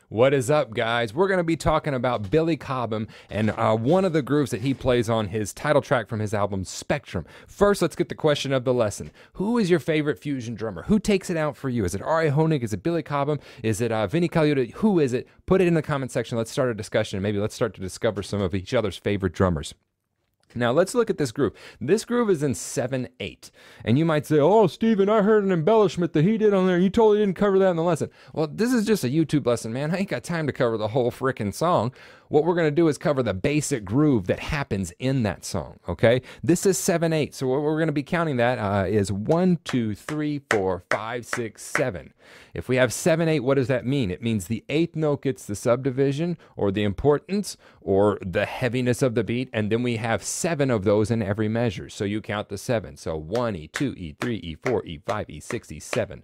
What is up, guys? We're going to be talking about Billy Cobham and one of the grooves that he plays on his title track from his album Spectrum. First, let's get the question of the lesson. Who is your favorite fusion drummer? Who takes it out for you? Is it Ari Honig? Is it Billy Cobham? Is it Vinny Colaiuta? Who is it? Put it in the comment section. Let's start a discussion, and maybe let's start to discover some of each other's favorite drummers. Now, let's look at this groove. This groove is in 7/8. And you might say, oh, Steven, I heard an embellishment that he did on there. You totally didn't cover that in the lesson. Well, this is just a YouTube lesson, man. I ain't got time to cover the whole frickin' song. What we're going to do is cover the basic groove that happens in that song, okay? This is 7/8. So what we're going to be counting that is 1, 2, 3, 4, 5, 6, 7. If we have 7/8, what does that mean? It means the 8th note gets the subdivision or the importance or the heaviness of the beat, and then we have 7 of those in every measure. So you count the 7. So 1, E2, E3, E4, E5, E6, E7.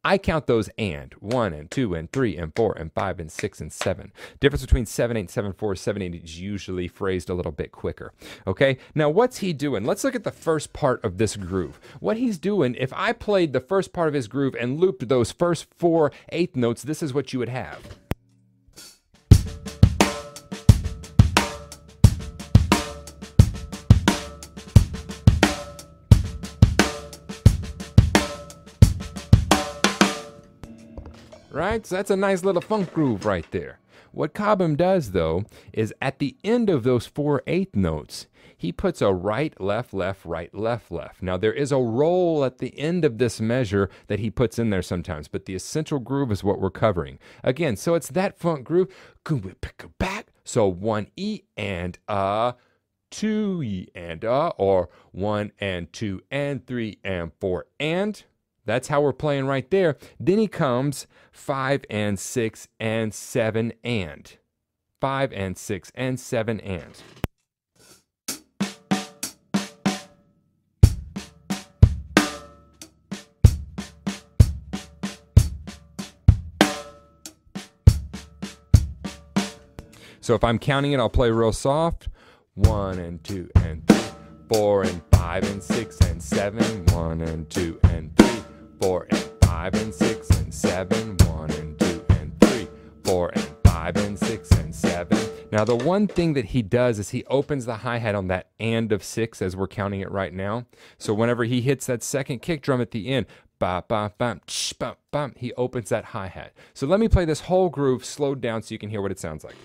I count those and 1 and 2 and 3 and 4 and 5 and 6 and 7. Difference between 7/8, 7/4, 7/8 is usually phrased a little bit quicker. Okay, now what's he doing? Let's look at the first part of this groove. What he's doing, if I played the first part of his groove and looped those first 4 eighth notes, this is what you would have. Right? So that's a nice little funk groove right there. What Cobham does, though, is at the end of those 4 eighth notes, he puts a right, left, left, right, left, left. Now, there is a roll at the end of this measure that he puts in there sometimes, but the essential groove is what we're covering. Again, so it's that funk groove. Back. So 1 E and 2 E and or 1 and 2 and 3 and 4 and. That's how we're playing right there. Then he comes 5 and 6 and 7 and. 5 and 6 and 7 and. So if I'm counting it, I'll play real soft. 1 and 2 and 3, 4 and 5 and 6 and 7. 1 and 2 and 3. 4 and 5 and 6 and 7, 1 and 2 and 3, 4 and 5 and 6 and 7. Now the one thing that he does is he opens the hi-hat on that and of 6 as we're counting it right now. So whenever he hits that second kick drum at the end, ba ba bam, bam bam, he opens that hi-hat. So let me play this whole groove slowed down so you can hear what it sounds like.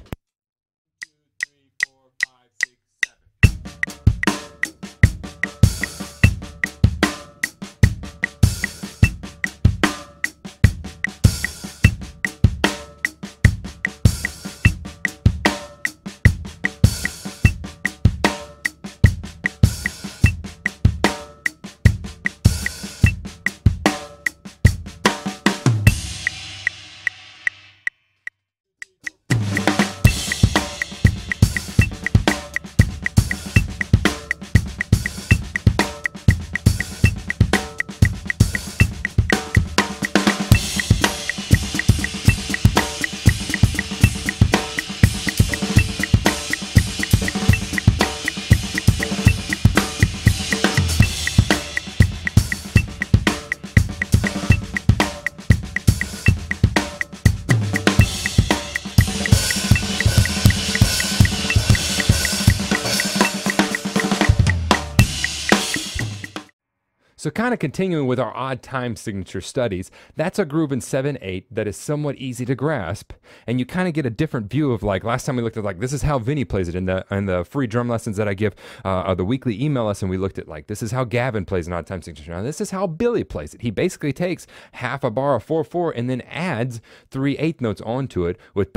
So kind of continuing with our odd time signature studies, that's a groove in 7/8 that is somewhat easy to grasp, and you kind of get a different view of, like, last time we looked at, like, this is how Vinny plays it in the free drum lessons that I give, the weekly email lesson. We looked at, like, this is how Gavin plays an odd time signature. Now this is how Billy plays it. He basically takes half a bar of 4/4 and then adds 3 eighth notes onto it with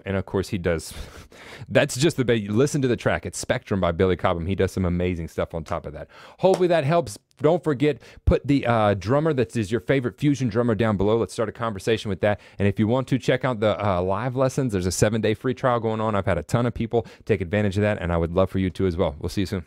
and of course he does. That's just the bit. Listen to the track. It's Spectrum by Billy Cobham. He does some amazing stuff on top of that. Hopefully that helps. Don't forget, put the drummer that is your favorite fusion drummer down below. Let's start a conversation with that. And if you want to check out the live lessons, there's a 7-day free trial going on. I've had a ton of people take advantage of that, and I would love for you to as well. We'll see you soon.